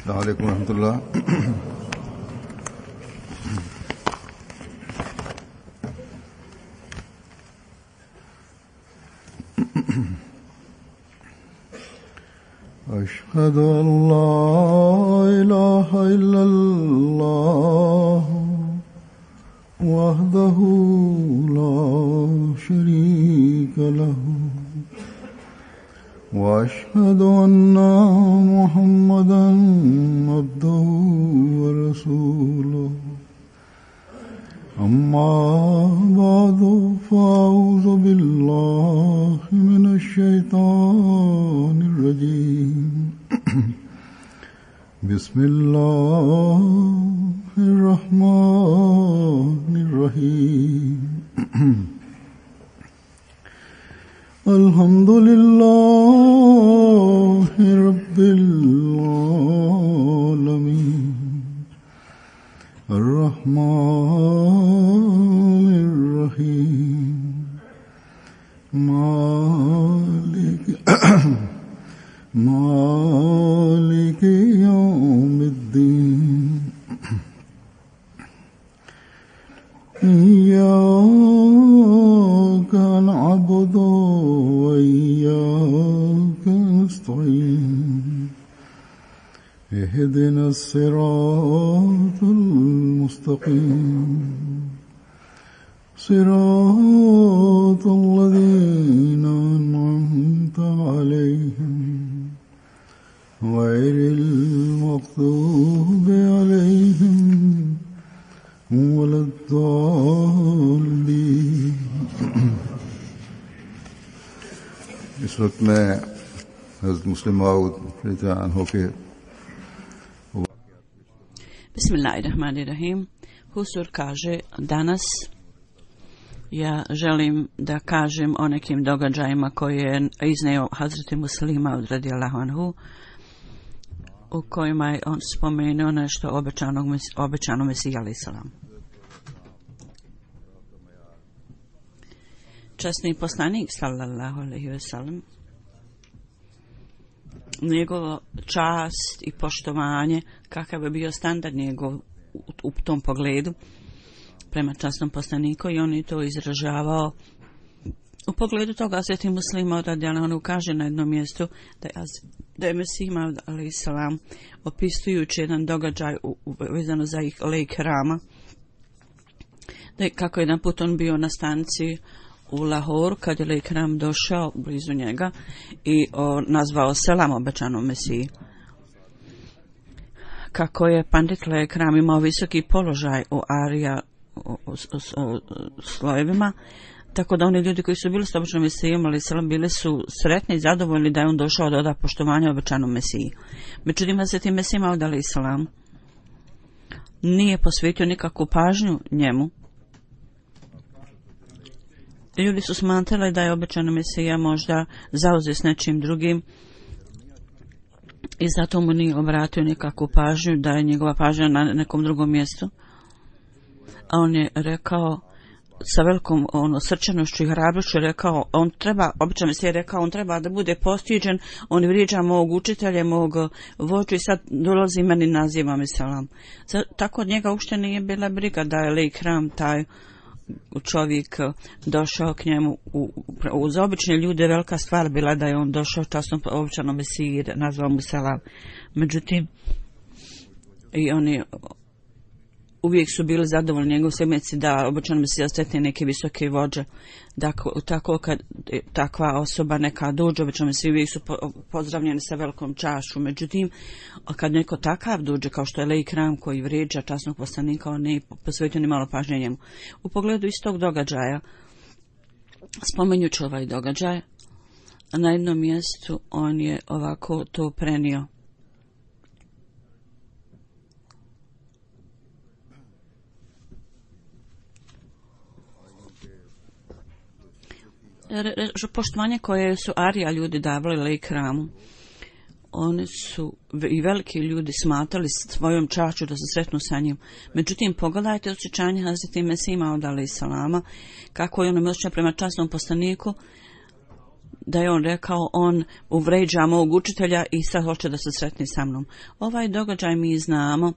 السلام عليكم ورحمة الله. أشهد أن لا إله إلا الله وحده لا شريك له وأشهد أن محمدا عبده ورسوله أما بعد فأعوذ بالله من الشيطان الرجيم بسم الله الرحمن الرحيم الحمد لله رب العالمين الرحمن الرحيم مالك يوم الدين إياك نعبد وإياك نستعين اهدنا الصراط المستقيم صراط الذين أنعمت عليهم غير المغضوب عليهم ولا الضالين. इस वक्त मैं हज़रत मुस्लिम माऊद रज़ियल्लाहु के Bismillahirrahmanirrahim. Husur kaže, danas ja želim da kažem o nekim događajima koje je izneo Hazreti Muslima radijallahu anhu, u kojima je on spomenuo nešto obećano Mesiji alejhi selam. Časni poslanik sallallahu alejhi ve sellem, njegova čast i poštovanje, kakav je bio standard njegov u tom pogledu prema časnom poslaniku, i on je to izražavao u pogledu toga. Sveti Muslima radijallahu anhu kaže na jednom mjestu da je Mesija alejhi selam, opisujući jedan događaj vezano za ih lejk Rama, da je kako jedan put on bio na stanici u Lahoru, kad je lejk Ram došao blizu njega i nazvao selam obećanom Mesiji. Kako je pandit lejk Ram imao visoki položaj u Arija slojevima, tako da oni ljudi koji su bili s obećanom Mesijom alejhi selam bili su sretni i zadovoljni da je on došao da oda poštovanje obećanom Mesiji. Međutim, Hazreti Mesija alejhi selam nije posvetio nikakvu pažnju njemu. Ljudi su smatrali da je obećani Mesija možda zauzet s nečim drugim i zato mu nije obratio nikakvu pažnju, da je njegova pažnja na nekom drugom mjestu. A on je rekao sa velikom srčanošću i hrabrošću, rekao, obećani Mesija je rekao, on treba da bude postiđen, on vrijeđa mog učitelja, mog vođu i sad dolazi meni naziva me selam. Tako od njega uopšte nije bila briga da je lejk Ram taj čovjek došao k njemu. Uz obične ljude velika stvar bila da je on došao časnom obećanom Mesiji, nazvao mu selam. Međutim, i oni uvijek su bili zadovoljni njegovi sljedbenici da obećani Mesija sretne neke visoke vođe. Tako kad takva osoba neka dođe, obećani Mesiji uvijek su pozdravljeni sa velikom čašću. Međutim, kad neko takav dođe kao što je lejk Ram koji vrijeđa časnog poslanika, on ne posvetio ni malo pažnje njemu. U pogledu istog događaja, spomenjući ovaj događaj, na jednom mjestu on je ovako to prenio. Poštovanje koje su Arija ljudi davali lejk Ramu, oni su i veliki ljudi smatrali svojom čašću da se sretnu sa njim. Međutim, pogledajte osjećanje Hazreti Mesije alejhi selama, kako je on osjećao prema časnom poslaniku, da je on rekao, on uvređa mog učitelja i sad hoće da se sretni sa mnom. Ovaj događaj mi znamo.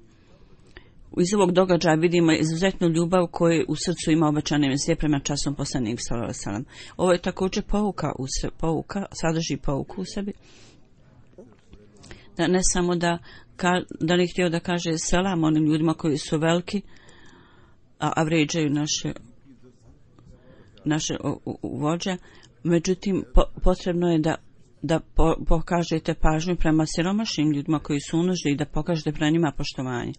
Iz ovog događaja vidimo izuzetnu ljubav koju u srcu ima obećani Mesija prema časnom poslaniku sallallahu alejhi ve sellem. Ovo je također pouka, sadrži pouku u sebi. Da ne samo da ne htio da kaže selam onim ljudima koji su veliki, a vređaju naše vođe, međutim potrebno je da pokažete pažnju prema siromašnim ljudima koji su u nuždi i da pokažete prema njima poštovanje.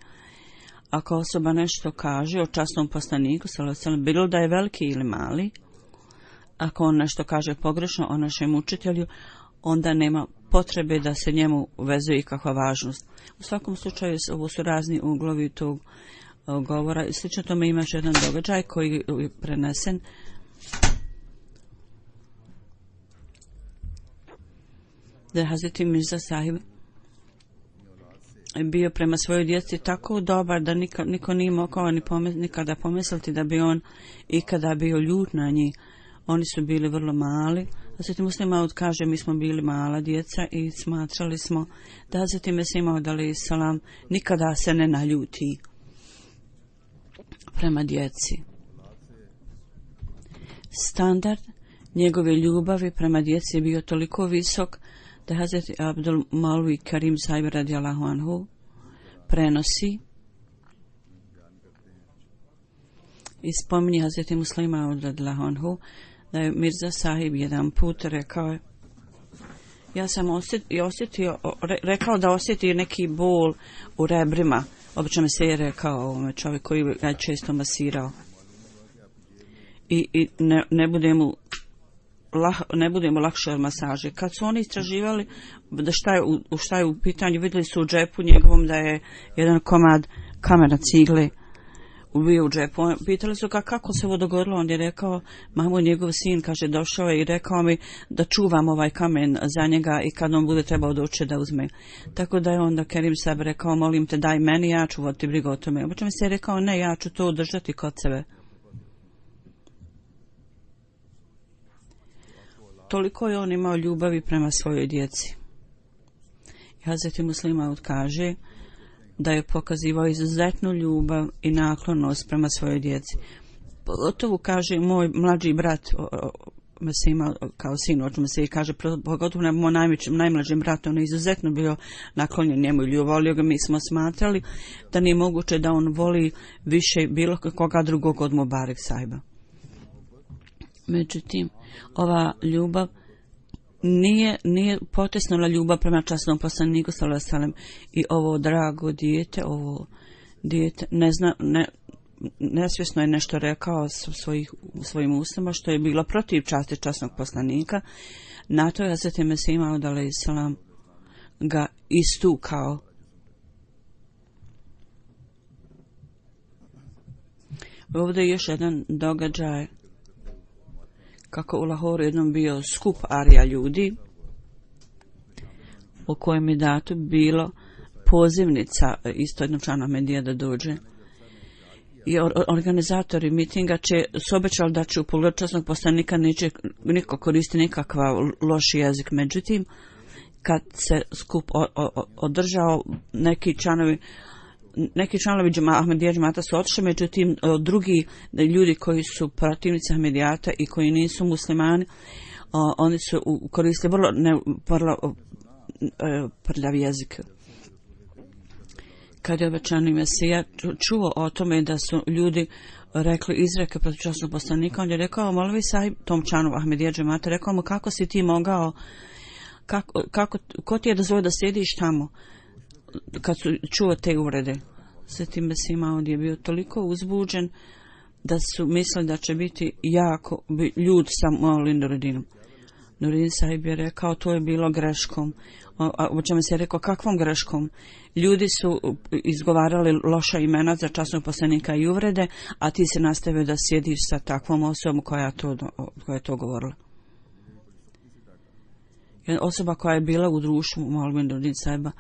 Ako osoba nešto kaže o časnom poslaniku, bilo da je veliki ili mali, ako on nešto kaže pogrešno o našem učitelju, onda nema potrebe da se njemu vezuje ikakva važnost. U svakom slučaju, ovo su razni uglovi tog govora. Slično tome imaš jedan događaj koji je prenesen. Da je Hazreti Mirza Sahib bio prema svojoj djeci tako dobar da niko nije mogao nikada pomisliti da bi on ikada bio ljut na njih. Oni su bili vrlo mali. Hazreti Muslih Maud kaže, mi smo bili mala djeca i smatrali smo da Hazreti Mesih Maud alejhi selam nikada se ne naljuti prema djeci. Standard njegove ljubavi prema djeci je bio toliko visok da Hazreti Abdul Maulvi Karim Sahib radijallahu anhu prenosi i spominje Hazreti Muslih Maud radijallahu anhu da je Mirza Sahib jedan put rekao, ja sam rekao da osjetio neki bol u rebrima. Obično mi se je rekao ovome čovjek koji ga često masirao. I ne budemo lakše od masaže. Kad su oni istraživali da šta je u pitanju, vidjeli su u džepu njegovom da je jedan komad kamena cigle bio u džepu. Pitali su kako se ovo dogodilo, on je rekao, mamo, njegov sin, kaže, došao je i rekao mi da čuvam ovaj kamen za njega i kad on bude trebao doći da uzme. Tako da je onda Kerim Sahib rekao, molim te, daj meni, ja ću voditi brigu o tome. Obično mi se je rekao, ne, ja ću to držati kod sebe. Toliko je on imao ljubavi prema svojoj djeci. Hazreti Muslih Maud kaže da je pokazivao izuzetnu ljubav i naklonost prema svojoj djeci. Pogotovo, kaže, moj mlađi brat, kao sin, očemo se i kaže, pogotovo moj najmlađi brat, on je izuzetno bio naklonjen njemu i ljubavio ga. Mi smo smatrali da nije moguće da on voli više bilo koga drugog od Mubarak Sahiba. Međutim, ova ljubav nije potesnula ljubav prema časnom poslaniku sallallahu alejhi ve sellem i ovo drago dijete, nesvjesno je nešto rekao svojim ustima što je bilo protiv časti časnog poslanika. Na to je Hazreti Mesih Maud alejhi selam ga istukao. Ovdje je još jedan događaj kako u Lahoru jednom bio skup arija ljudi u kojem je dato bilo pozivnica isto jednog člana Ahmedija da dođe. I organizatori mitinga su obećali da će u pogledu časnog poslanika neće niko koristiti nikakav loš jezik. Međutim, kad se skup održao, neki članovi Ahmedija džemata su otišli, međutim drugi ljudi koji su protivnici Ahmedijata i koji nisu muslimani, oni su koristili vrlo prljav jezik. Kad je obećani Mesija čuo o tome da su ljudi rekli izreke protiv časnog poslanika, on je rekao, Maulvi Sahib, tom članu Ahmedija džemata, rekao mu, kako si ti mogao, ko ti je dozvolio da sjediš tamo? Kad su čuo te uvrede, Sveti Mesih Maud je bio toliko uzbuđen da su mislili da će biti jako ljud sa Maulin Nuridinom. Nuridin Sahib je rekao, to je bilo greškom. O čemu se je rekao, kakvom greškom? Ljudi su izgovarali loša imena za časnog poslanika i uvrede, a ti se nastavio da sjediš sa takvom osobom koja je to govorila. Osoba koja je bila u društvu Maulvin Nuridin Sahiba,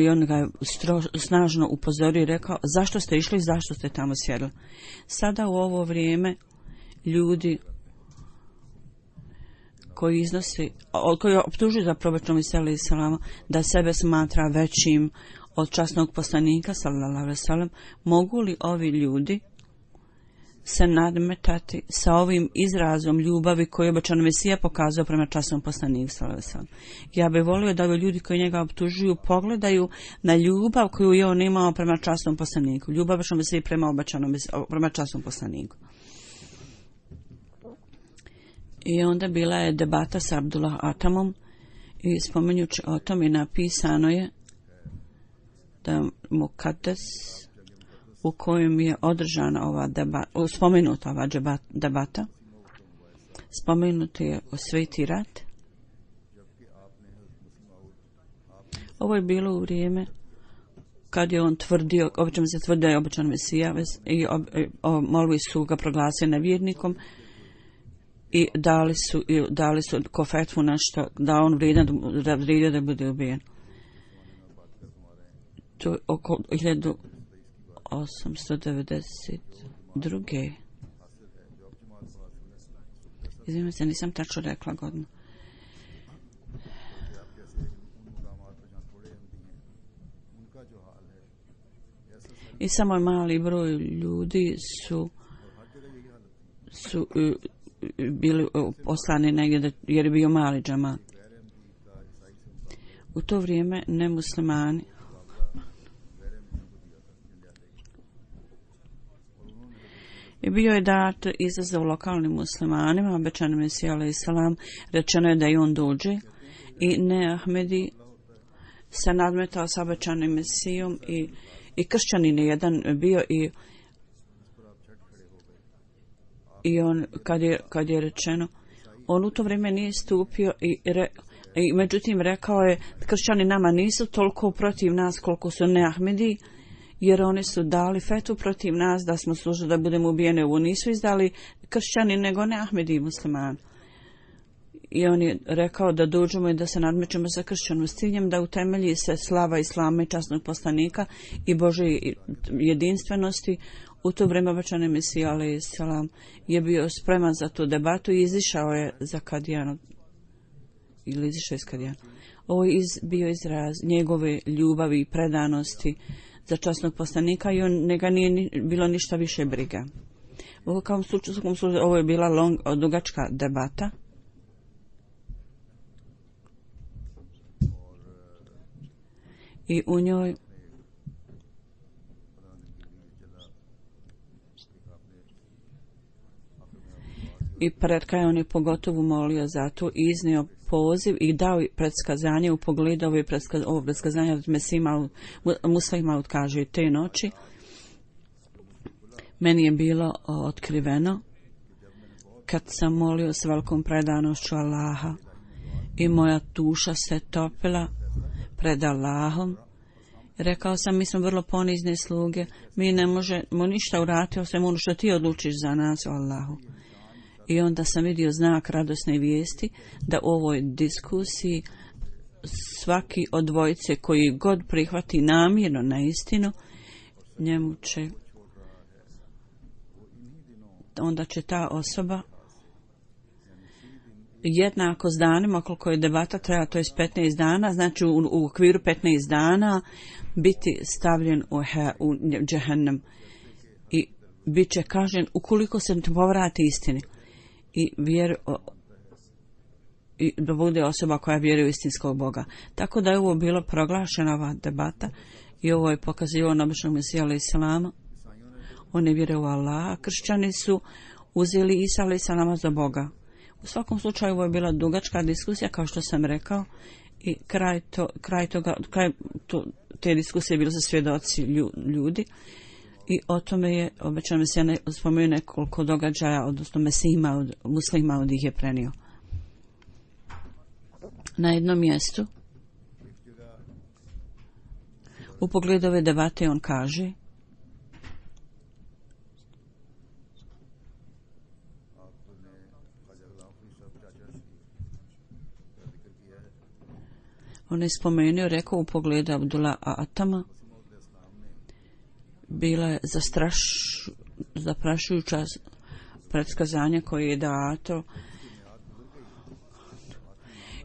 i on ga je snažno upozorio i rekao, zašto ste išli i zašto ste tamo sjedili. Sada u ovo vrijeme ljudi koji optužuje za proročnog Mesiju alejhi selam da sebe smatra većim od časnog poslanika sallallahu alejhi ve sellem, mogu li ovi ljudi se nadmetati sa ovim izrazom ljubavi koji je obećani Mesija pokazao prema časnom poslaniku sallallahu alejhi ve sellem? Ja bih volio da ovi ljudi koji njega optužuju pogledaju na ljubav koju je on imao prema časnom poslaniku, ljubav obećanog Mesija prema časnom poslaniku. I onda bila je debata sa Abdullah Atamom i spominjući o tom i napisano je da Mukaddes u kojem je održana ova debata, spomenuta ova debata, spomenuti je o Sveti rat. Ovo je bilo u vrijeme kad je on tvrdio, obično se tvrdio je obećan Mesija i molvi su ga proglasili nevjernikom i dali su ko fetvu nešto da on vrijedio da bude ubijen. To je oko 1892. Izvijem se, nisam tačno rekla godinu. I samo mali broj ljudi su bili poslani negdje jer je bio mali džamat. U to vrijeme nemuslimani i bio je dat izazov lokalnim muslimanima, obećani Mesija alejhi selam, rečeno je da i on dođe i ne Ahmedi se nadmetao sa obećanim Mesijom i kršćanin je jedan bio i on kad je rečeno, on u to vrijeme nije stupio i međutim rekao je, kršćani nama nisu toliko protiv nas koliko su ne Ahmedi, jer oni su dali fetu protiv nas da smo služili da budemo ubijeni. Ovo nisu izdali kršćani nego ne Ahmedi muslimani. I on je rekao da dođemo i da se nadmećemo sa kršćanom s ciljem da utemelji se slava islama i časnog poslanika i Bože jedinstvenosti. U to vrijeme obećani Mesija alejhi selam je bio spreman za tu debatu i izišao je za Kadijanu. Ili izišao iz Kadijana. Ovo je bio izraz njegove ljubavi i predanosti za časnog poslanika i njega nije bilo ništa više briga. Ovo je bila dugačka debata. I u njoj i pred kraj on je pogotovo molio za to i iznio poziv i dao predskazanje u pogledu ovo predskazanje od Mesima muslima kaže te noći. Meni je bilo otkriveno kad sam molio s velikom predanošću Allaha i moja duša se topila pred Allahom. Rekao sam, mi smo vrlo ponizne sluge, mi ne možemo ništa uraditi osim ono što ti odlučiš za nas, o Allahu. I onda sam vidio znak radosne vijesti da u ovoj diskusiji svaki od dvojice koji god prihvati namjerno na istinu, njemu će, onda će ta osoba jednako s danima koliko je debata treba, to je 15 dana, znači u okviru 15 dana biti stavljen u džehennem i bit će kažen ukoliko se povrati istini i da bude osoba koja vjeruje u istinskog Boga. Tako da je ovo bilo proglašena ova debata i ovo je pokazivao na običnog Mesija alejhi selama. On je vjerovao u Allaha. Kršćani su uzeli Isa alejhi selama za Boga. U svakom slučaju ovo je bila dugačka diskusija, kao što sam rekao, i kraj te diskusije bilo za svjedoci ljudi i o tome je obećan Mesija spomenuo nekoliko događaja, odnosno Mesijima muslima od ih je prenio. Na jednom mjestu u pogledu ove debate on kaže: on je spomenuo, rekao u pogledu Abdullah Atama, bila je zaprašujuća predskazanja koje je dato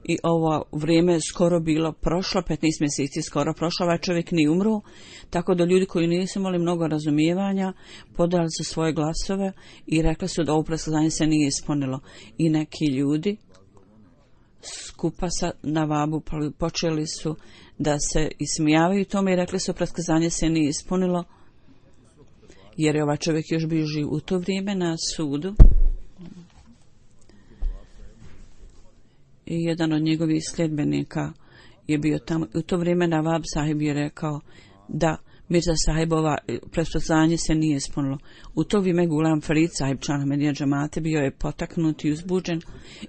i ovo vrijeme je skoro bilo prošlo, 15 mjeseci skoro prošlo, ovaj čovjek nije umro, tako da ljudi koji nisu imali mnogo razumijevanja podali su svoje glasove i rekli su da ovo predskazanje se nije ispunilo. I neki ljudi skupa sa Navabu počeli su da se ismijavaju tome i rekli su predskazanje se nije ispunilo, jer je ovaj čovjek još bio živ u to vrijeme na sudu. I jedan od njegovih sljedbenika je bio tamo. U to vrijeme Navab sahib je rekao da Mirza sahibova predskazanje se nije ispunilo. U to vrijeme Gulam Farid sahib, član Ahmedija džamate, bio je potaknut i uzbuđen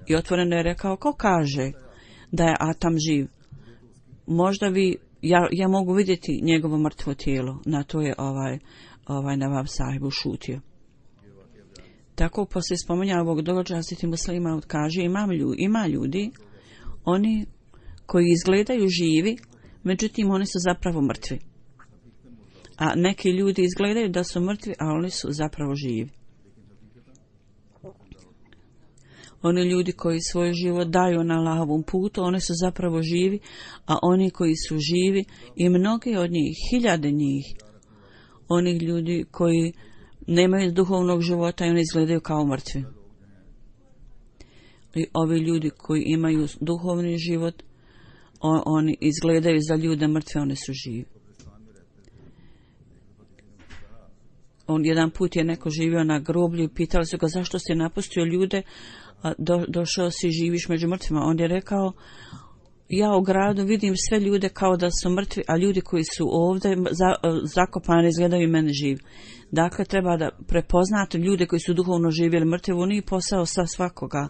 i otvoreno je rekao, ko kaže da je Atam živ? Možda ja mogu vidjeti njegovo mrtvo tijelo. Na to je ovaj Navab sahib ušutio. Tako poslije spominja ovog događaja Hazreti Muslima kaže, ima ljudi, oni koji izgledaju živi, međutim oni su zapravo mrtvi. A neki ljudi izgledaju da su mrtvi, a oni su zapravo živi. Oni ljudi koji svoj život daju na Allahovom putu, oni su zapravo živi, a oni koji su živi, i mnogi od njih, hiljade njih, onih ljudi koji nemaju duhovnog života i oni izgledaju kao mrtvi. I ovi ljudi koji imaju duhovni život, oni izgledaju za ljude mrtve, oni su živi. Jedan put je neko živio na groblju i pitali su ga zašto si napustio ljude, a došao si živiš među mrtvima. On je rekao, ja u gradu vidim sve ljude kao da su mrtvi, a ljudi koji su ovdje zakopani izgledaju meni živi. Dakle, treba da prepoznate ljude koji su duhovno živjeli mrtvi, ovo nije posao sa svakoga.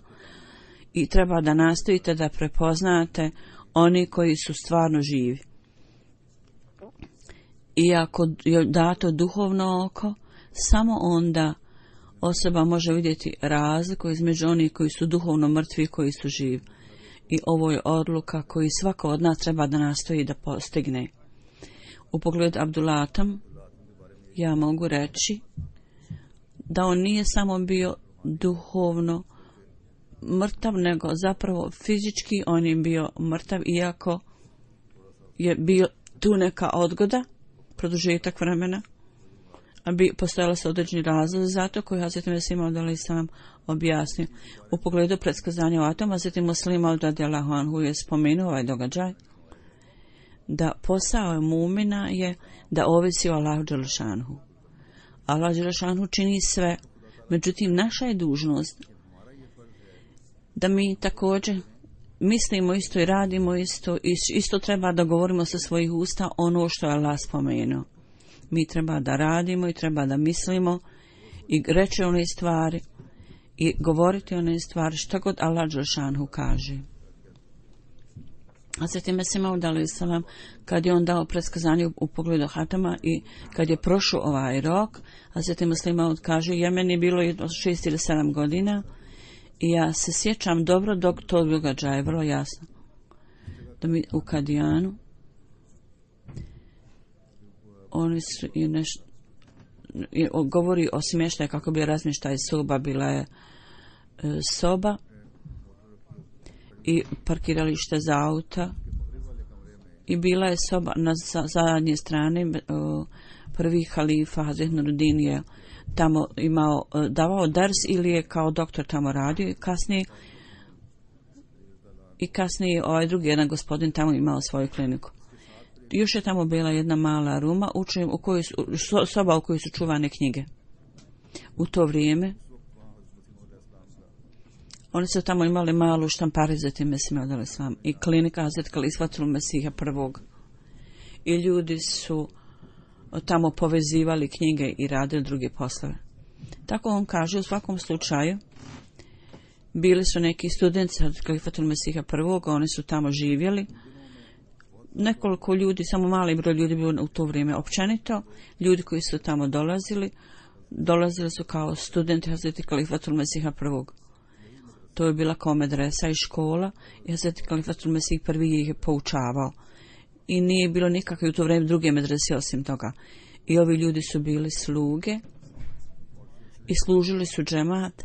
I treba da nastojite da prepoznate oni koji su stvarno živi. I ako je dato duhovno oko, samo onda osoba može vidjeti razliku između onih koji su duhovno mrtvi i koji su živi. I ovo je odluka koju svako od nas treba da nastoji da postigne. U pogledu Abdulatam, ja mogu reći da on nije samo bio duhovno mrtav, nego zapravo fizički on je bio mrtav, iako je bio tu neka odgoda, produžetak vremena, a postojalo se određeni razlozi zato koji Hazreti Mesih Maud alejhi selam objasnio. U pogledu predskazanja o Atomu, Hazreti Muslim Maud radijallahu anhu je spomenuo ovaj događaj, da posao mumina je da ovisi o Allahu dželešanhu. Allah dželešanhu čini sve, međutim naša je dužnost da mi također mislimo isto i radimo isto, isto treba da govorimo sa svojih usta ono što je Allah spomenuo. Mi treba da radimo i treba da mislimo i reći one stvari i govoriti one stvari što god Allah dželešanhu kaže. Hazreti Mesih Maud alejhi selam, kad je on dao predskazanje u pogledu hatama i kad je prošao ovaj rok, Hazreti Mesih Maud kaže, jer meni je bilo 6 ili 7 godina i ja se sjećam dobro dok to događaje, vrlo jasno. Da mi u Kadijanu oni su i nešto govori o smještaju, kako bi razmještaj soba, bila je soba i parkiralište za auta i bila je soba na zadnje strane. Prvi halifa Hazret Nuruddin je tamo davao ders ili je kao doktor tamo radio i kasnije ovaj drugi jedan gospodin tamo imao svoju kliniku. Još je tamo bila jedna mala ruma soba u kojoj su čuvane knjige. U to vrijeme oni su tamo imali malu štamparicu Hazreti Mesih Maud alejhi selam i klinika Hazret Kalifatul Mesiha prvog. I ljudi su tamo povezivali knjige i radili druge poslove. Tako on kaže, u svakom slučaju bili su neki studenti Hazret Kalifatul Mesiha prvog, oni su tamo živjeli. Nekoliko ljudi, samo mali broj ljudi bilo u to vrijeme općenito. Ljudi koji su tamo dolazili su kao studenti Hazreti Kalifatul Mesiha prvog. To je bila kao medresa i škola i Hazreti Kalifatul Mesih prvi ih je poučavao. I nije bilo nikakve u to vrijeme druge medrese osim toga. I ovi ljudi su bili sluge i služili su džemat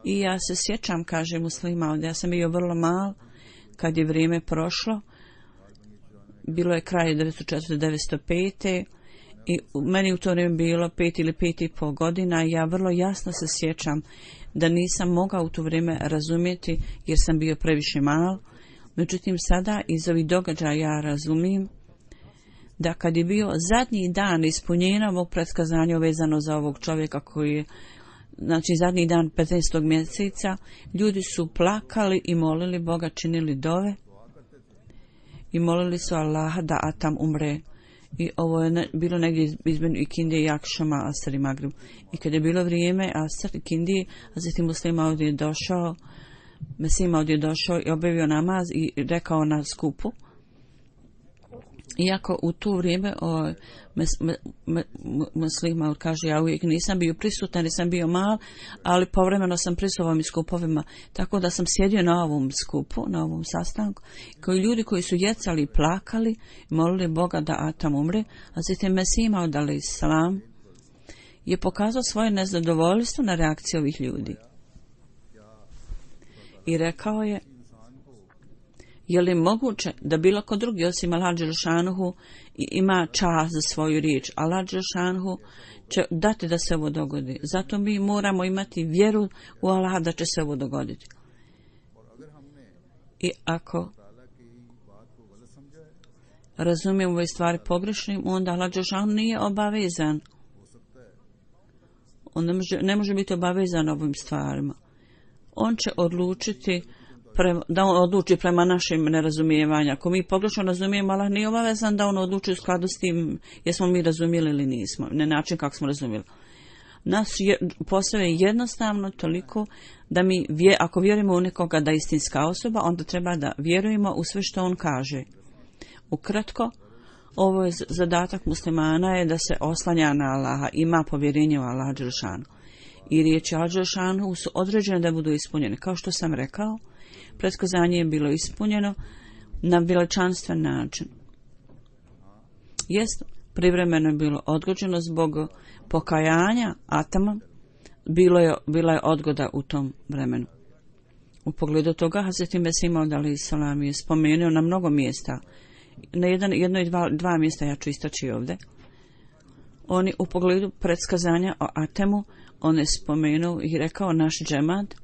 I ja se sjećam, kaže Muslima, ja sam bio vrlo mal kad je vrijeme prošlo. Bilo je kraj 1904-1905. I meni u to vrijeme bilo 5 ili 5,5 godina. Ja vrlo jasno se sjećam da nisam mogao u to vrijeme razumjeti jer sam bio previše mal. Međutim, sada iz ovih događaja ja razumijem da kad je bio zadnji dan ispunjenja ovog predskazanja vezano za ovog čovjeka koji je, znači zadnji dan 15. mjeseca, ljudi su plakali i molili Boga, činili dove i molili su Allaha da Atam umre. I ovo je bilo negdje između Ikindije i Akšama, Asr i Magrib. I kad je bilo vrijeme Asr i Ikindije, Hazreti Muslima ovdje je došao, Mesima ovdje je došao i obavio namaz i rekao na skupu. Iako u to vrijeme Muslima kaže, ja uvijek nisam bio prisutan, nisam bio mal, ali povremeno sam prisutan ovim skupovima, tako da sam sjedio na ovom skupu, na ovom sastanku, koji ljudi koji su jecali i plakali, molili Boga da Atam umre, a zatim Mesima odali salam, je pokazao svoje nezadovoljstvo na reakciju ovih ljudi. I rekao je li moguće da bilo ko drugi osim Allah Đelešanuhu ima čast za svoju riječ? Allah Đelešanuhu će dati da se ovo dogodi. Zato mi moramo imati vjeru u Allah da će se ovo dogoditi. I ako razumijemo ove stvari pogrešnim, onda Allah Đelešanuhu nije obavezan. On ne može biti obavezan ovim stvarima. On će odlučiti da on odluči prema našim nerazumijevanju. Ako mi pogrešno razumijemo, Allah nije obavezan da on odluči u skladu s tim jesmo mi razumjeli ili nismo, na način kako smo razumjeli. Nas posao je jednostavno toliko da mi, ako vjerujemo u nekoga da je istinska osoba, onda treba da vjerujemo u sve što on kaže. Ukratko, ovo je zadatak muslimana je da se oslanja na Allaha, ima povjerenje u Allaha Đelešanu. I riječi Allaha Đelešanu su određene da budu ispunjene. Kao što sam rekao, predskazanje je bilo ispunjeno na veličanstven način. Jest, privremeno je bilo odgođeno zbog pokajanja Atama, bila je odgoda u tom vremenu. U pogledu toga Hazreti Mesih alejhi selam je spomenuo na mnogo mjesta. Na jedno i dva mjesta ja ću istaći ovdje. Oni u pogledu predskazanja o Atemu, on je spomenuo i rekao naš džemat,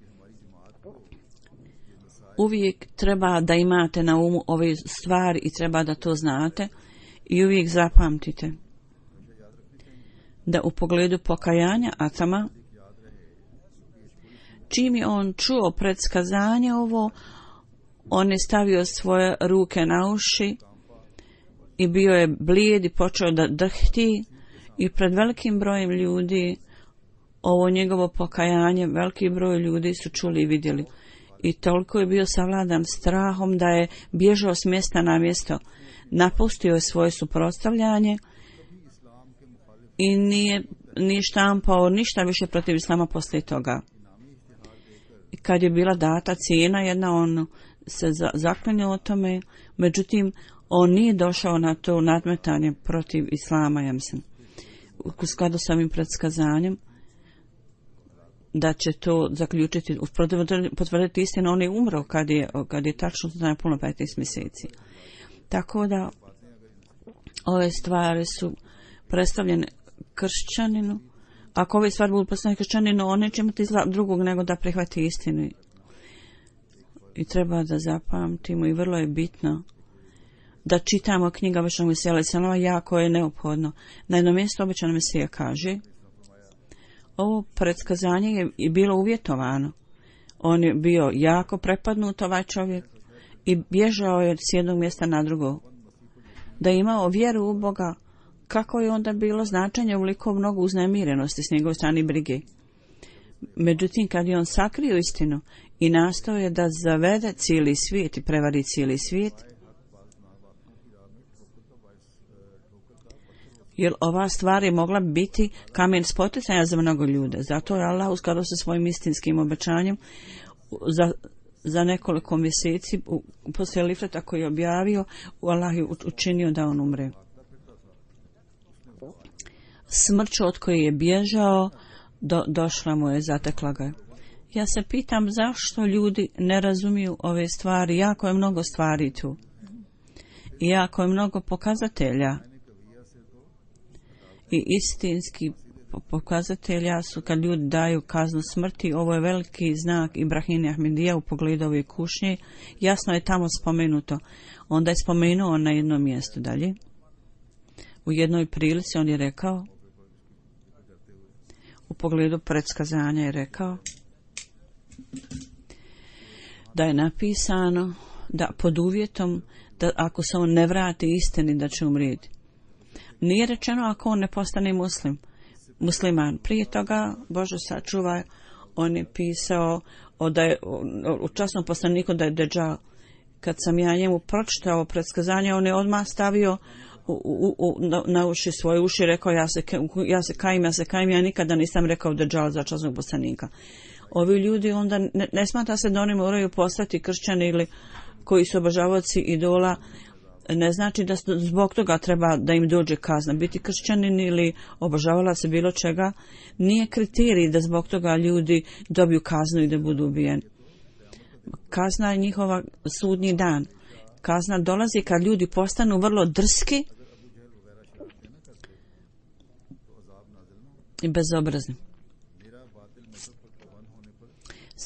uvijek treba da imate na umu ove stvari i treba da to znate i uvijek zapamtite da u pogledu pokajanja Atama, čim je on čuo predskazanje ovo, on je stavio svoje ruke na uši i bio je blijed i počeo da drhti i pred velikim brojem ljudi ovo njegovo pokajanje, veliki broj ljudi su čuli i vidjeli. I toliko je bio savladan strahom da je bježao s mjesta na mjesto, napustio je svoje suprotstavljanje i nije štampao ništa više protiv islama poslije toga. I kad je bila data cijena jedna, on se zaklinio o tome, međutim on nije došao na to nadmetanje protiv islama, ja mislim. U skladu s ovim predskazanjem da će to zaključiti, potvrditi istinu, on je umro kad je tačno znao puno 15 mjeseci. Tako da ove stvari su predstavljene kršćaninu. Ako ove stvari budu predstavljene kršćaninu, on neće imati drugog nego da prihvati istinu. I treba da zapamtimo i vrlo je bitno da čitamo knjiga obećanog Mesija alejhi selam, jako je neophodno. Na jednom mjestu obećani Mesija kaže, ovo predskazanje je bilo uvjetovano. On je bio jako prepadnut, ovaj čovjek, i bježao je s jednog mjesta na drugo. Da je imao vjeru u Boga, kako je onda bilo značenje uliko mnogo uznemirenosti s njegove strane brige. Međutim, kad je on sakrio istinu i nastao je da zavede cijeli svijet i prevari cijeli svijet, jer ova stvar je mogla biti kamen spoticanja za mnogo ljude. Zato je Allah uskladao sa svojim istinskim obećanjem za nekoliko mjeseci poslije Lifreta koji je objavio, Allah je učinio da on umre. Smrću od koje je bježao došla mu je, zatekla ga. Ja se pitam zašto ljudi ne razumiju ove stvari. Jako je mnogo stvari tu. I jako je mnogo pokazatelja. I istinski pokazatelja su kad ljudi daju kaznu smrti. Ovo je veliki znak Ibrahim Ahmedija u pogledu ove kušnje. Jasno je tamo spomenuto. Onda je spomenuo na jednom mjestu dalje. U jednoj prilici on je rekao, u pogledu predskazanja je rekao, da je napisano da pod uvjetom da ako se on ne vrati istini da će umrijeti. Nije rečeno ako on ne postane musliman. Prije toga, Bože sačuvaj, on je pisao da je u časnom poslaniku da je Dejjal. Kad sam ja njemu pročitao predskazanje, on je odmah stavio na uši svoje uši i rekao ja se kajim, ja nikada nisam rekao Dejjal za časnog poslanika. Ovi ljudi onda ne smatra se da oni moraju postati kršćani ili koji su obožavaoci idola, ne znači da zbog toga treba da im dođe kazna. Biti kršćanin ili obožavalac bilo čega nije kriterij da zbog toga ljudi dobiju kaznu i da budu ubijeni. Kazna je njihova sudnji dan. Kazna dolazi kad ljudi postanu vrlo drski i bezobrazni.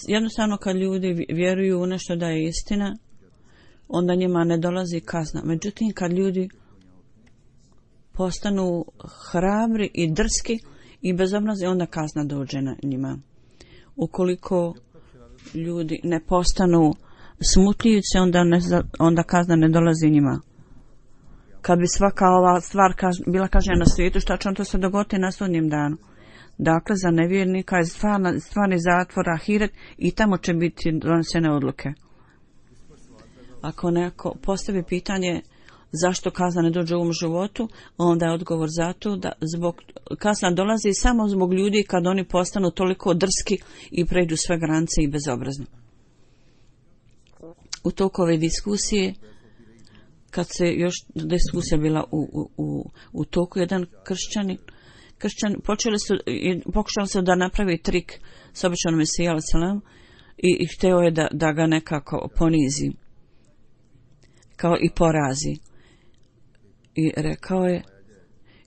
Jednostavno kad ljudi vjeruju u nešto da je istina, onda njima ne dolazi kazna. Međutim, kad ljudi postanu hrabri i drski i bezobrazni, onda kazna dođe na njima. Ukoliko ljudi ne postanu smutljivice, onda kazna ne dolazi njima. Kad bi svaka ova stvar bila kažnjena na svijetu, šta će on to se dogoditi na sudnjem danu? Dakle, za nevjernika je stvarni zatvor ahiret i tamo će biti donesene odluke. Ako neko postavi pitanje zašto kazna ne dođe u ovom životu, onda je odgovor zato da kazna dolazi samo zbog ljudi kad oni postanu toliko drski i pređu sve granice i bezobrazni. U toku ove diskusije, kad se još diskusija bila u toku, jedan kršćan pokušali su da napravi trik s običanom Mesija alejselam i hteo je da ga nekako ponizi kao i porazi. I rekao je,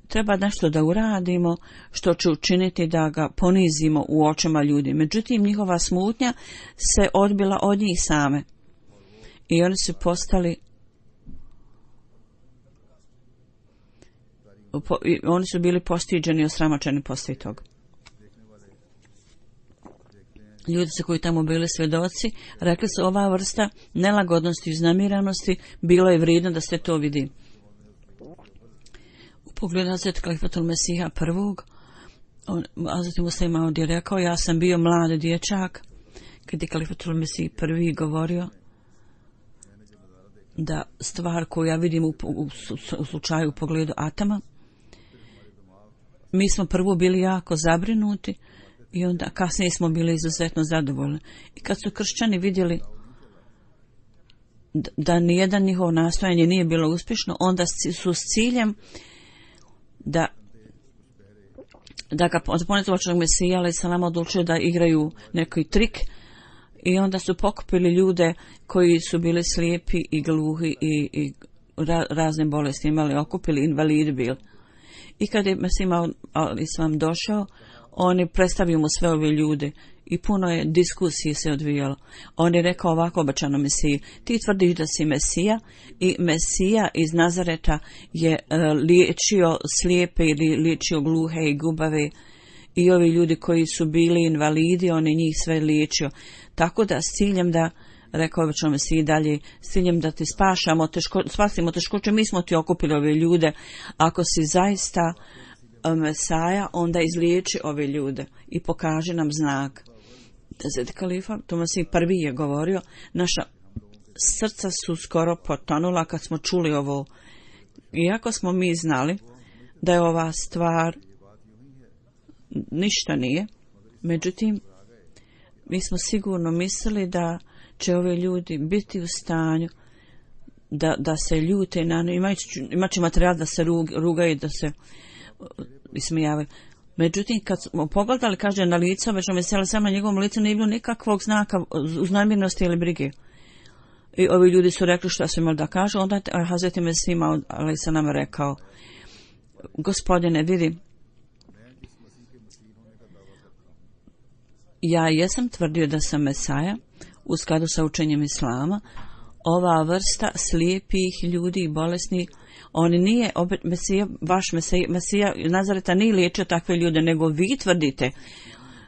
treba nešto da uradimo što će učiniti da ga ponizimo u očima ljudi. Međutim, njihova smutnja se odbila od njih same. I oni su oni su bili postiđeni i osramoćeni poslije toga. Ljudi su koji tamo bili svjedoci, rekli su ova vrsta nelagodnosti i uznemiranosti bilo je vrijedno da se to vidi. U pogledu Hazreti Kalifatul Mesiha prvog, Hazreti Muslih Maud je rekao, ja sam bio mladi dječak kad je Kalifatul Mesih prvi govorio da stvar koju ja vidim u slučaju u pogledu atama, mi smo prvo bili jako zabrinuti i onda kasnije smo bili izuzetno zadovoljni. I kad su kršćani vidjeli da nijedan njihovo nastojanje nije bilo uspješno, onda su s ciljem da ga ponetovačnog Mesija alejselam odlučio da igraju neki trik i onda su pokupili ljude koji su bili slijepi i gluhi i razne bolesti imali, okupili, invalidi bili. I kad je Mesija alejselam došao, on je predstavio mu sve ove ljude i puno je diskusije se odvijalo. On je rekao ovako obećano Mesiji, ti tvrdiš da si Mesija i Mesija iz Nazareta je liječio slijepe ili liječio gluhe i gubave i ovi ljudi koji su bili invalidi, on je njih sve liječio. Tako da s ciljem da, rekao obećano Mesiji dalje, s ciljem da ti spasimo teškoće, mi smo ti okupili ove ljude. Ako si zaista Mesaja, onda izliječi ove ljude i pokaže nam znak. Hazreti Kalifa, to Mesih prvi je govorio, naša srca su skoro potonula kad smo čuli ovo. Iako smo mi znali da je ova stvar ništa nije, međutim, mi smo sigurno mislili da će ove ljudi biti u stanju da se ljute, imat će materijal da se rugaju, da se ismijavaju. Međutim, kad smo pogledali, kaže, na lice obećanog Mesija na njegovom licu nije bilo nikakvog znaka uznamirnosti ili brige. I ovi ljudi su rekli šta su imali da kažu, onda je Hazreti Mesija ali se nam rekao, Gospodine, vidi, ja jesam tvrdio da sam Mesaja u skladu sa učenjem Islama. Ova vrsta slijepih ljudi i bolesnih, on nije Mesija, vaš Mesija Nazareta nije liječio takve ljude, nego vi tvrdite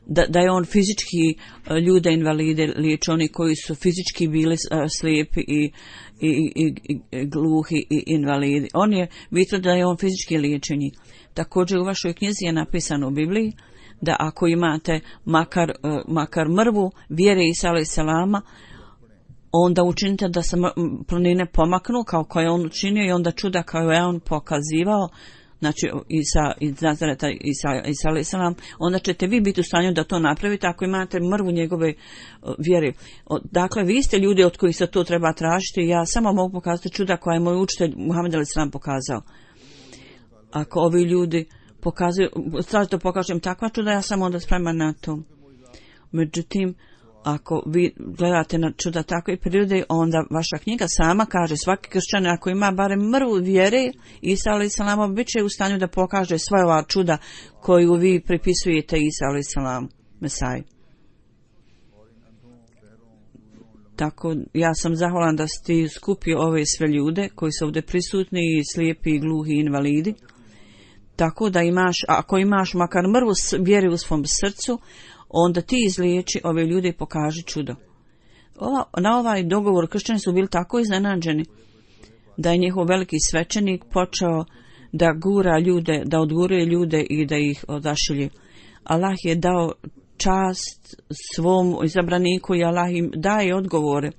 da je on fizički ljude invalide liječio, oni koji su fizički bili slijepi i gluhi i invalidi. Vi tvrdite da je on fizički liječio njih. Također u vašoj knjizi je napisano u Bibliji da ako imate makar mrvu vjere Isa alejhi selama, onda učinite da se planine pomaknu kao koje je on učinio i onda čuda kao je on pokazivao, znači iz Nazareta Isa alejhi selam, onda ćete vi biti u stanju da to napravite ako imate mrvu njegove vjere. Dakle, vi ste ljudi od kojih se to treba tražiti, ja samo mogu pokazati čuda koja je moj učitelj Muhammed alejhi selam pokazao. Ako ovi ljudi pokazuju, tražite da pokažem takva čuda, ja sam onda spreman na to. Međutim, ako vi gledate na čuda takve prirode, onda vaša knjiga sama kaže, svaki kršćanin ako ima barem mrvu vjere, Isa alejhi selam bit će u stanju da pokaže sva ova čuda koju vi pripisujete Isa alejhi selam, Mesaj. Tako, ja sam zahvalan da ste skupio ove sve ljude koji su ovdje prisutni, i slijepi, i gluhi, i invalidi. Tako da ako imaš makar mrvu vjere u svom srcu, onda ti izliječi ove ljude i pokaži čudo. Na ovaj dogovor kršćani su bili tako iznenađeni da je njihov veliki svećenik počeo da gura ljude, da odguruje ljude i da ih odašilje. Allah je dao čast svom izabraniku i Allah im daje odgovore.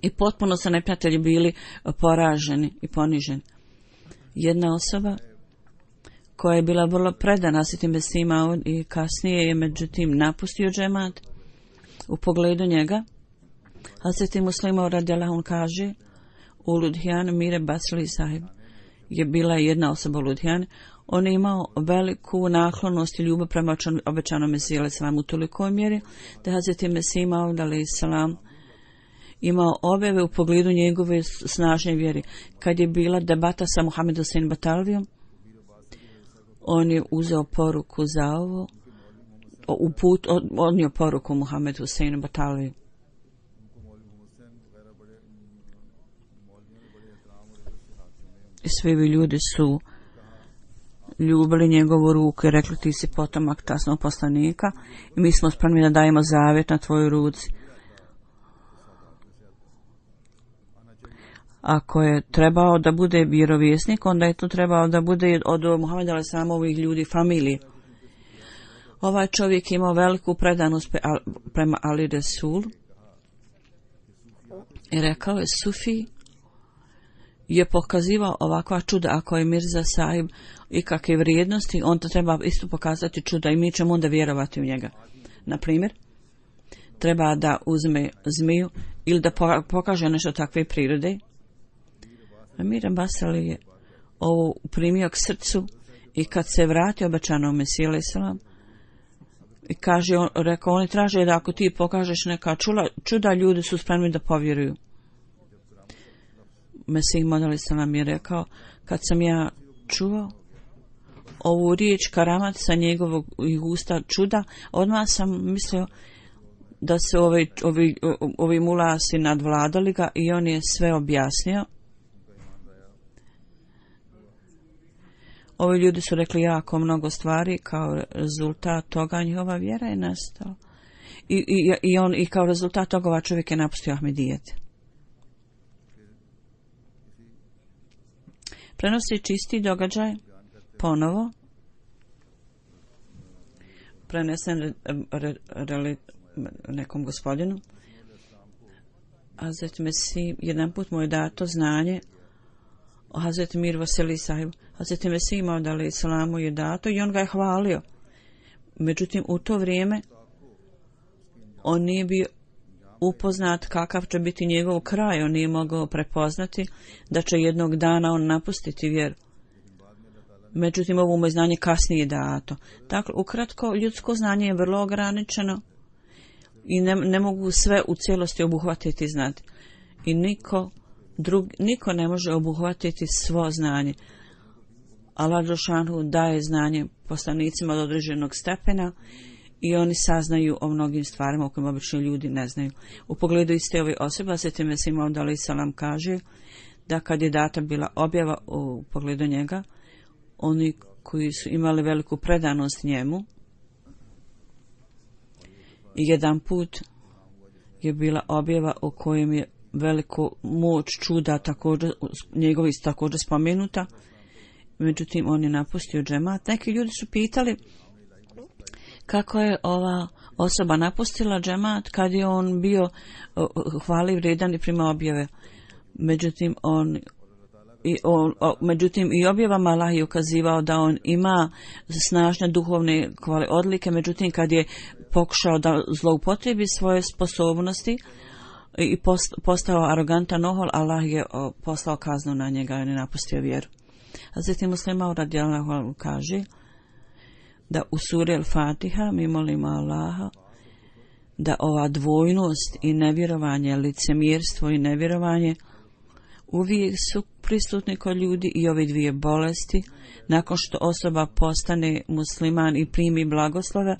I potpuno su neprijatelji bili poraženi i poniženi. Jedna osoba koja je bila vrlo predana Hazreti Mesiji Maud i kasnije je međutim napustio džemat. U pogledu njega Hazreti Muslim Maud radijallahu anhu kaže, u Ludhijan Mire Basri sahib je bila jedna osoba u Ludhijan. On je imao veliku naklonost i ljubav prema obećanom Mesiji alejhi selam u tolikoj mjeri da Hazreti Mesiji Maud alejhi selam imao objave u pogledu njegove snažne vjere. Kad je bila debata sa Muhammed Hussein Batalvijom, on je uzeo poruku za ovo, odnio poruku Muhammed Hussein Batalviju. I svi ljudi su ljubili njegovu ruku i rekli, ti si potomak časnog poslanika i mi smo spremni da dajemo zavjet na tvojoj ruci. Ako je trebao da bude vjerovjesnik, onda je to trebao da bude od Muhameda alejhi selamovih ljudi, familije. Ovaj čovjek je imao veliku predanost prema Ali Resul i rekao je, Sufi je pokazivao ovakva čuda. Ako je Mirza sahib i kakve vrijednosti, on to treba isto pokazati čuda i mi ćemo onda vjerovati u njega. Na primjer, treba da uzme zmiju ili da pokaže nešto takve prirode. Mir Basali je ovo primio k srcu i kad se vratio obećanom Mesiji alejhi selam i kaže, rekao, oni traže da ako ti pokažeš neka čuda, ljudi su spremni da povjeruju. Mesih Maud alejhi selam je rekao, kad sam ja čuo ovu riječ karamat sa njegovog usta čuda, odmah sam mislio da se ovi mulasi nadvladali ga i on je sve objasnio. Ovi ljudi su rekli jako mnogo stvari, kao rezultat toga njihova vjera je nastala. I kao rezultat toga ovaj čovjek je napustio Ahmedijet. Prenosi čisti događaj ponovo, prenesen nekom gospodinu. Hazreti Mesih, jedan put mu je dato znanje o Hazreti Mir Vasili sahibu. Hazreti Mesih Maud alejhi selamu je dato i on ga je hvalio. Međutim, u to vrijeme on nije bio upoznat kakav će biti njegov kraj. On nije mogao prepoznati da će jednog dana on napustiti vjeru. Međutim, ovo mu je znanje kasnije dato. Dakle, ukratko, ljudsko znanje je vrlo ograničeno i ne mogu sve u cijelosti obuhvatiti i znati. I niko ne može obuhvatiti svo znanje. Allah dželešanu daje znanje poslanicima do određenog stepena i oni saznaju o mnogim stvarima o kojima obični ljudi ne znaju. U pogledu iste ove osobe, Hazreti Mesih Maud alejhi selam kaže da kad je data bila objava u pogledu njega, oni koji su imali veliku predanost njemu, i jedan put je bila objava o kojem je veliku moć čuda također, njegovi također spomenuta. Međutim, on je napustio džemat. Neki ljudi su pitali kako je ova osoba napustila džemat kad je on bio hvali vrijedan i prima objave. Međutim, i objavama Allah je ukazivao da on ima snažne duhovne odlike, međutim kad je pokušao da zloupotrebi svoje sposobnosti i postao arogantan ohol, Allah je poslao kaznu na njega i on je napustio vjeru. Hazreti Muslih Maud radijallahu anhu kaže da u suri Al-Fatiha mi molimo Allaha da ova dvojnost i nevjerovanje, licemjerstvo i nevjerovanje uvijek su prisutni kod ljudi i ove dvije bolesti nakon što osoba postane musliman i primi blagoslove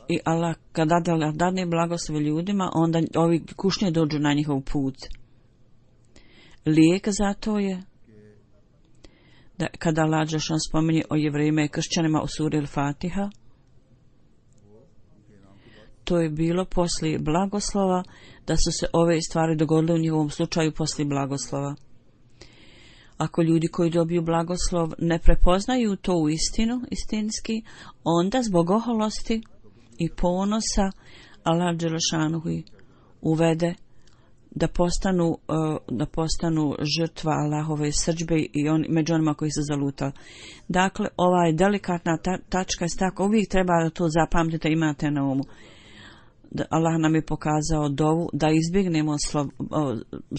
i Allah kada dadne blagoslove ljudima, onda ovi kušnje dođu na njihov put. Lijek za to je da kada Allah dželešanu spominje o Jevrejima i kršćanima u suri Al-Fatiha, to je bilo poslije blagoslova, da su se ove stvari dogodile u njihovom slučaju poslije blagoslova. Ako ljudi koji dobiju blagoslov ne prepoznaju to u istinu, istinski, onda zbog oholosti i ponosa Allah dželešanu uvede da postanu žrtva Allahove srdžbe i među onima koji su zalutali. Dakle, ova je delikatna tačka, tako uvijek treba da to zapamtite, imate na umu. Allah nam je pokazao dovu da izbjegnemo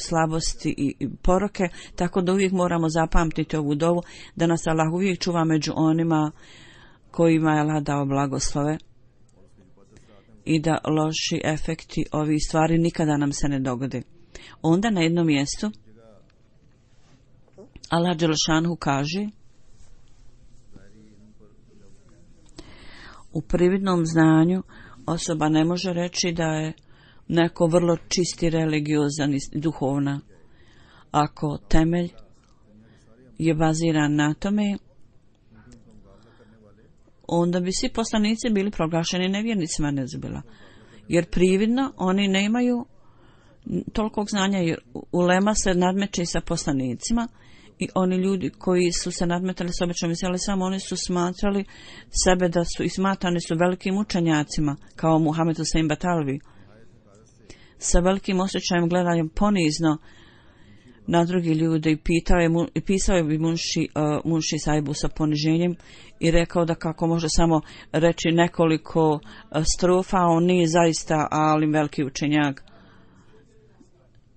slabosti i poroke, tako da uvijek moramo zapamtiti ovu dovu, da nas Allah uvijek čuva među onima kojima je Allah dao blagoslove i da loši efekti ovih stvari nikada nam se ne dogode. Onda na jednom mjestu Allah dželešanu kaže u prividnom znanju osoba ne može reći da je neko vrlo čisti, religiozan i duhovna. Ako temelj je baziran na tome, onda bi svi poslanici bili proglašeni nevjernicima, nezbila. Jer prividno oni nemaju tolikog znanja, jer ulema se nadmeće sa poslanicima i oni ljudi koji su se nadmetali s običnom mislili samo, oni su smatrali sebe da su i smatrani su velikim učenjacima, kao Muhammed Husein Batalvi. Sa velikim osjećajem gledanjem ponizno na drugi ljude i pisao je Munši Sahibu sa poniženjem i rekao da kako može samo reći nekoliko strofa, on nije zaista alim, veliki učenjak.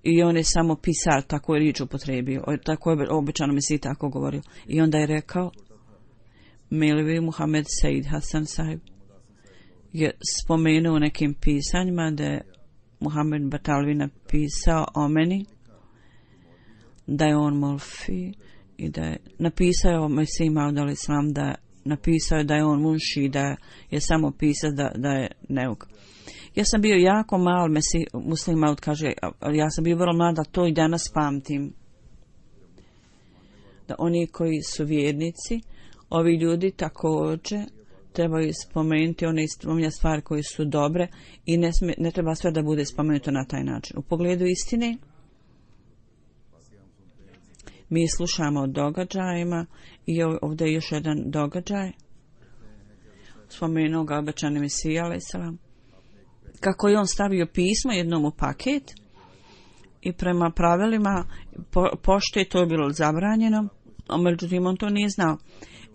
I on je samo pisar, tako je riječ upotrebio, tako je običano mi si tako govorio. I onda je rekao, Mevlevi Muhammed Said Hasan Sahib je spomenuo u nekim pisanjima da je Muhammed Batalvi napisao o meni, da je on Molfi i da je napisao Mesih Maud alejhi selam da napisao da je on munši, da je samo pisac, da je neuk. Ja sam bio jako mal, Muslih Maud kaže, ja sam bio vrlo mlada, to i danas pamtim. Da oni koji su vjernici, ovi ljudi također trebaju spomenuti one stvari koje su dobre i ne treba sve da bude spomenuto na taj način. U pogledu istine, mi slušamo o događajima i ovdje je još jedan događaj. Spomenuo ga obećani Mesija alejhi selam. Kako je on stavio pismo jednom u paket i prema pravilima pošte to je bilo zabranjeno, a međutim on to nije znao.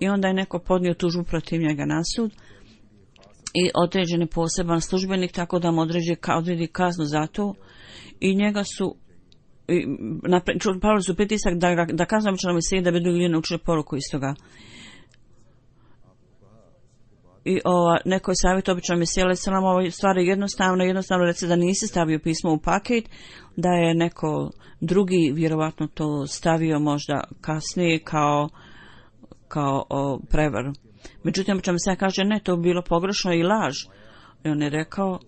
I onda je neko podnio tužbu protiv njega na sud i određen poseban službenik tako da mu odredi kaznu za to i njega su napravili su pritisak da kazne običanog Mesiju da bi drugi ljudi naučili poruku iz toga. I neko je savjet običnom Mesiju, ali sam ovo stvari jednostavno reći da nisi stavio pismo u paket, da je neko drugi vjerovatno to stavio možda kasnije kao prevaru. Međutim, običnom Mesiju kaže ne, to bi bilo pogrešno i laž. I on je rekao,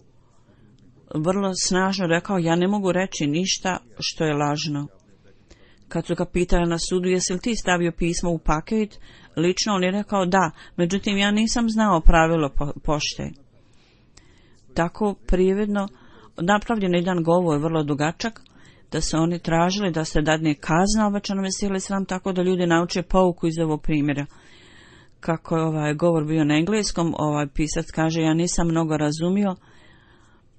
vrlo snažno rekao, ja ne mogu reći ništa što je lažno. Kad su ga pitali na sudu, jesi li ti stavio pismo u paket, lično on je rekao da, međutim ja nisam znao pravilo pošte. Tako prividno napravljen jedan govor, vrlo dugačak, da se oni tražili da se dadne kazna obećanom Mesiju sram, tako da ljudi nauče pouku iz ovog primjera. Kako je govor bio na engleskom, pisac kaže, ja nisam mnogo razumio,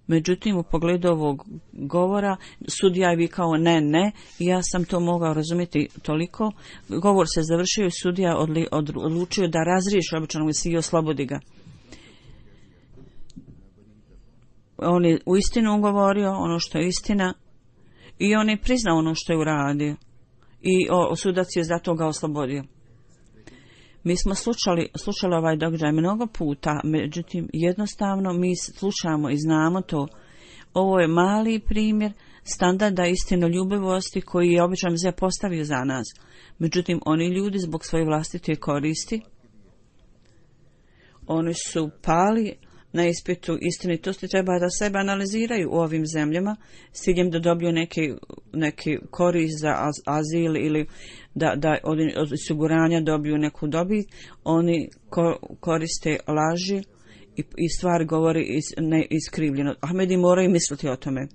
međutim u pogledu ovog govora sudija je vikao ne, i ja sam to mogao razumjeti toliko. Govor se završio i sudija odlučio da razriješi običanog Mesiju i oslobodi ga. On je u istinu govorio ono što je istina i on je priznao ono što je uradio i sudac je zato ga oslobodio. Mi smo slušali ovaj događaj mnogo puta, međutim jednostavno mi slušamo i znamo to. Ovo je mali primjer standarda istinoljubivosti koji je običan Mesija postavio za nas. Međutim, oni ljudi zbog svoje vlastite koristi, oni su pali na ispitu istinitosti, treba da sebe analiziraju u ovim zemljama s ciljem da dobiju neki korist za azil ili da od osiguranja dobiju neku dobit. Oni koriste laži i stvari govori iskrivljeno. Ahmedi moraju misliti o tome.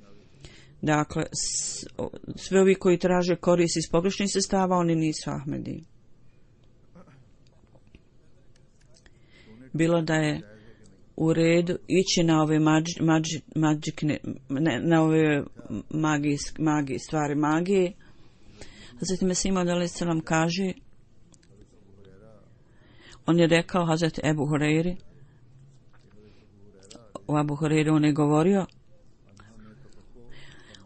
Dakle, sve ovi koji traže korist iz pogrešnih sredstava, oni nisu Ahmedi. Bilo da je u redu ići na ove na ove stvari magije. Hazreti Mesih Maud alejhi selam kaže, on je rekao Hazreti Ebu Hureyri, u Abu Hureyri on je govorio,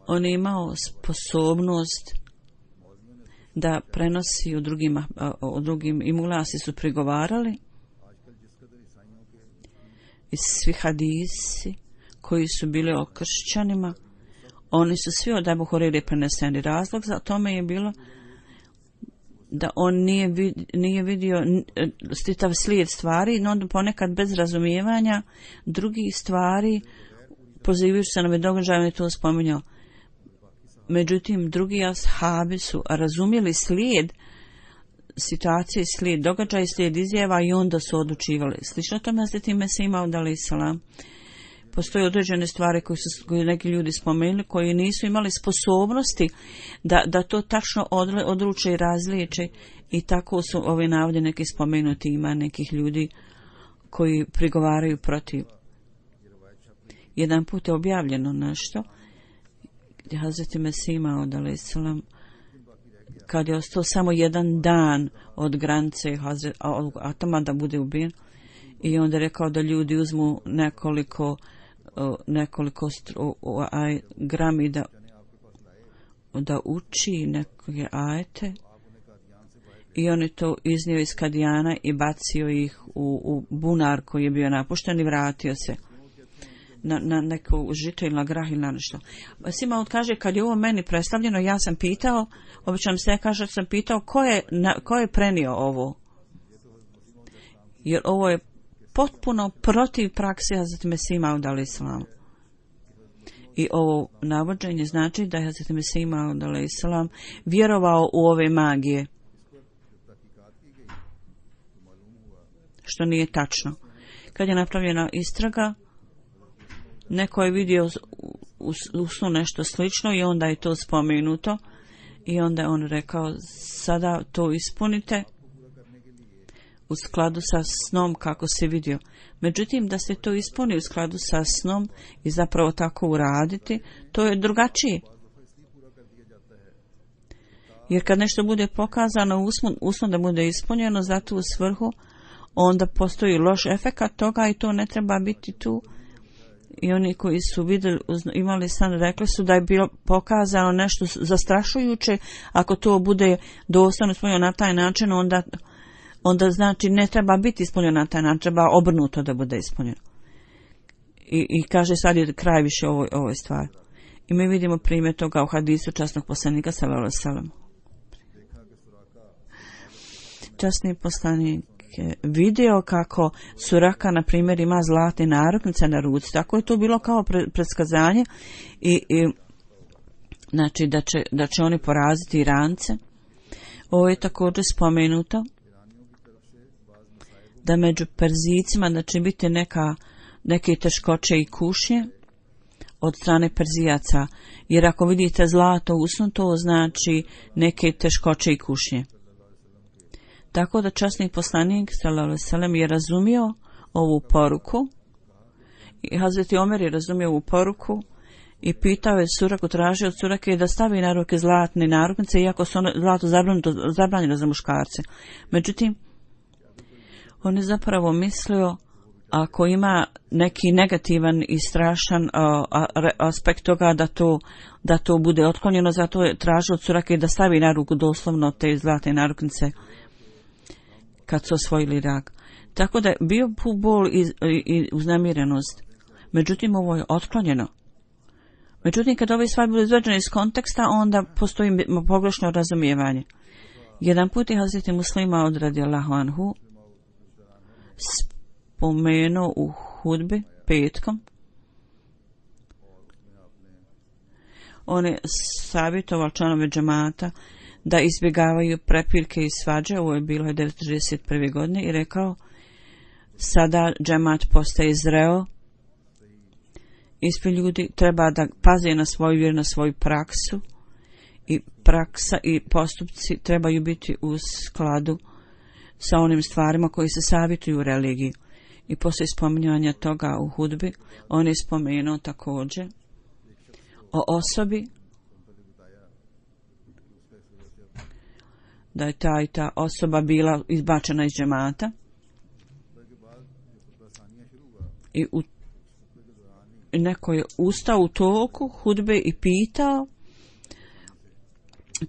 on je imao sposobnost da prenosi u drugim i mulasi su prigovarali i svi hadisi koji su bili o kršćanima, oni su svi od Ebu Hureyre preneseni. Razlog za tome je bilo da on nije vidio čitav slijed stvari, no onda ponekad bez razumijevanja drugih stvari, pozivajući se na ove događaje, on je to spominjao. Međutim, drugi ashabi su razumjeli slijed situacije, slijed događaja, slijed izjava i onda su odlučivali. Slično tome Hazreti Mesih Maud alejhi selam. Postoje određene stvari koje neki ljudi spomenuli, koji nisu imali sposobnosti da to tačno odluče i razliječe, i tako su ovi navodi neki spomenuti. Ima nekih ljudi koji prigovaraju protiv. Jedan put je objavljeno nešto gdje Hazreti Mesih Maud alejhi selam, kad je ostao samo jedan dan od granice atoma da bude ubijen, i onda je rekao da ljudi uzmu nekoliko grami da uči neke ajete, i on je to iznio iz Kadijana i bacio ih u bunar koji je bio napušten i vratio se na neko žito ili na grah ili na nešto. Sima kaže, kad je ovo meni predstavljeno, ja sam pitao, obično se kaže, sam pitao ko je prenio ovo, jer ovo je potpuno protiv prakse Hazreti Mesih Maud alejhi selam. I ovo navođenje znači da je Hazreti Mesih Maud alejhi selam vjerovao u ove magije, što nije tačno. Kad je napravljena istraga, neko je vidio u snu nešto slično i onda je to spomenuto, i onda je on rekao, sada to ispunite u skladu sa snom kako se vidio. Međutim, da se to ispuni u skladu sa snom i zapravo tako uraditi, to je drugačije. Jer kad nešto bude pokazano usno da bude ispunjeno za tu svrhu, onda postoji loš efekat toga i to ne treba biti tu. I oni koji su vidjeli, imali san, rekli su da je bilo pokazano nešto zastrašujuće. Ako to bude doslovno ispunjeno na taj način, onda znači ne treba biti ispunjeno na taj način, treba obrnuto da bude ispunjeno. I kaže sad je kraj više ovoj stvari. I mi vidimo primjer toga u hadisu časnog poslanika sallallahu alejhi ve sellem. Časni poslanik je vidio kako Suraka, na primjer, ima zlatne narukvice na ruci. Tako je to bilo kao predskazanje i znači da će oni poraziti Irance. Ovo je također spomenuto da među Perzijcima da će biti neke teškoće i kušnje od strane Perzijaca, jer ako vidite zlato u snu, to znači neke teškoće i kušnje. Tako da časni poslanik sallallahu alejhi ve sellem je razumio ovu poruku i Hazreti Omer je razumio ovu poruku i pitao je Suraku, tražio od Surake da stavi na ruke zlatne narukvice, iako su zlato zabranjeno za muškarce. Međutim, on je zapravo mislio, ako ima neki negativan i strašan aspekt toga da to bude otklonjeno, zato je tražio od Surake da stavi na ruku doslovno te zlatne narukvice kad su osvojili Irak. Tako da je bio bol i uznemirenost. Međutim, ovo je otklonjeno. Međutim, kad ove stvari budu izvađene iz konteksta, onda postoji pogrešno razumijevanje. Jedan put je Hazreti Muslima radijallahu anhu spomenuo u hudbi petkom. On je savjetovao članove džemata da izbjegavaju prepirke i svađe. Ovo je bilo 1961. godine i rekao, sada džemat postaje zreo. Ispred ljudi treba da paze na svoju vjeru, na svoju praksu, i praksa i postupci trebaju biti u skladu sa onim stvarima koji se savjetuju u religiji. I poslije spominjanja toga u hudbi, on je spomenuo također o osobi da je ta osoba bila izbačena iz džemata i neko je ustao u toku hudbe i pitao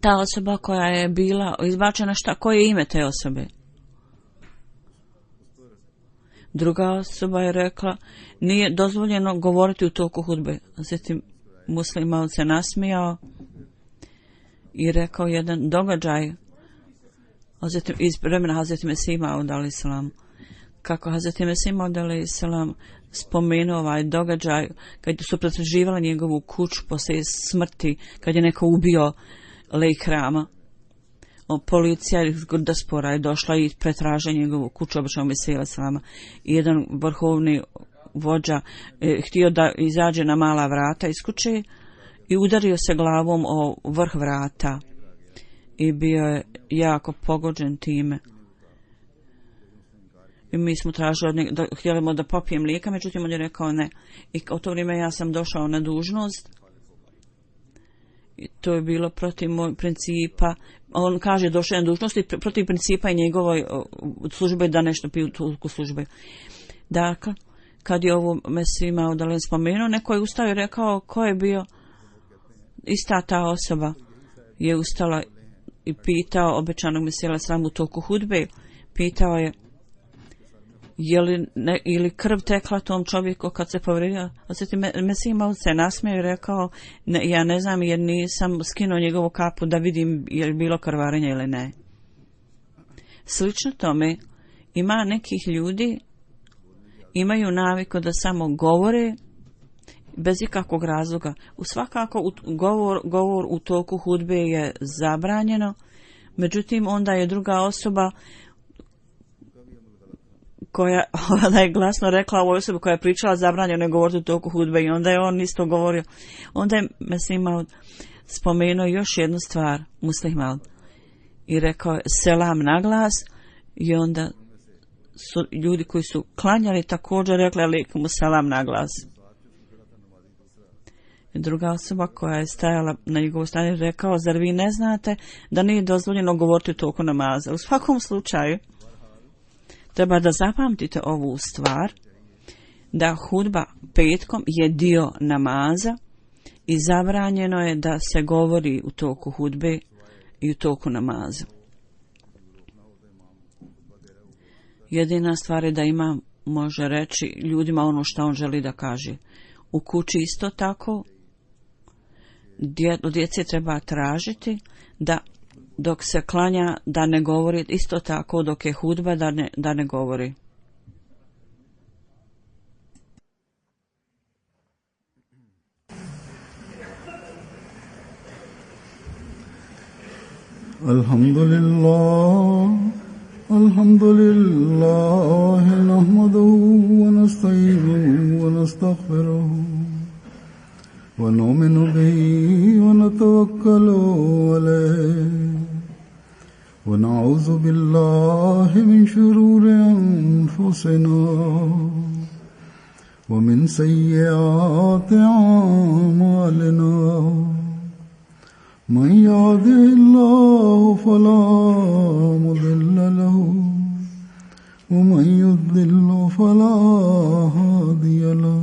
ta osoba koja je bila izbačena, koje je ime te osobe? Druga osoba je rekla, nije dozvoljeno govoriti u toku hudbe. Zatim Muslim se nasmijao i rekao jedan događaj iz vremena Hazreti Mesih Maud alejselam, kako Hazreti Mesih Maud alejselam spomenuo ovaj događaj kad su pretraživali njegovu kuću poslije smrti, kad je neko ubio Lejkrama. Policija iz Gurdaspora je došla i pretražila njegovu kuću običnog Mesija alejselama. I jedan vrhovni vođa htio da izađe na mala vrata iz kuće i udario se glavom o vrh vrata i bio je jako pogođen time. I mi smo tražili od njega, htjeli da popije mlijeka, međutim on je rekao ne. I u to vrijeme ja sam došao na dužnost. I to je bilo protiv mojeg principa. On kaže došao na dužnost i protiv principa i njegovoj službe da nešto piju u službe. Dakle, kad je ovo Mesih Maud spomenuo, neko je ustao i rekao ko je bio. Ista ta osoba je ustala i pitao obećanog Mesija alejselam u toku hudbe, pitao je ili krv tekla tom čovjeku kad se povrijedio. Mesih Maud se nasmijao i rekao, ja ne znam jer nisam skinuo njegovu kapu da vidim je li bilo krvarenja ili ne. Slično tome, ima nekih ljudi, imaju naviku da samo govore bez ikakvog razloga. Svakako govor u toku hudbe je zabranjeno, međutim onda je druga osoba koja je glasno rekla ovoj osobi koja je pričala zabranjeno je govoriti u toku hudbe i onda je on isto govorio. Onda je Mesih Maud spomenuo još jednu stvar, Muslim Maud, i rekao je selam na glas i onda su ljudi koji su klanjali također rekli alejkum selam na glas. I druga osoba koja je stajala na njegovu strani rekao, zar vi ne znate da nije dozvoljeno govoriti u toku namaza? U svakom slučaju treba da zapamtite ovu stvar, da hudba petkom je dio namaza i zabranjeno je da se govori u toku hudbe i u toku namaza. Jedina stvar je da imam može reći ljudima ono što on želi da kaže. U kući isto tako od djece treba tražiti da dok se klanja da ne govori, isto tako dok je hudba da ne govori. Alhamdulillah, nahmaduhu wa nasta'inuhu wa nastaghfiruhu wa nu'minu bihi wa natawakkalu alayhi wa na'udhu billahi min shururi anfusina wa min sayyiati a'malina. من يهده الله فلا مضل له ومن يضلل فلا هادي له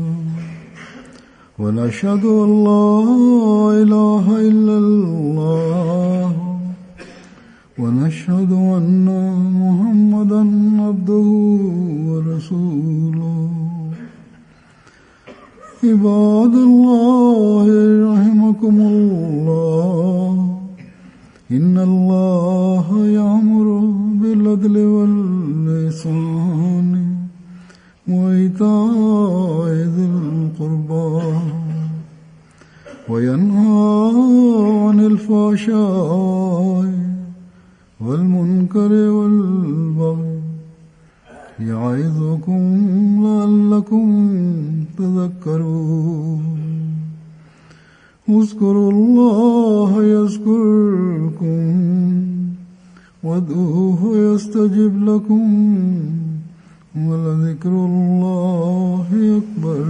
ونشهد أن لا إله إلا الله ونشهد أن محمدا عبده ورسوله. عباد الله رحمكم الله إن الله يأمر بالعدل والإحسان وإيتاء ذي القربى وينهى عن الفحشاء والمنكر والبغي يعظكم لعلكم تذكرون. اذكروا الله يذكركم وادعوه يستجب لكم ولذكر الله أكبر.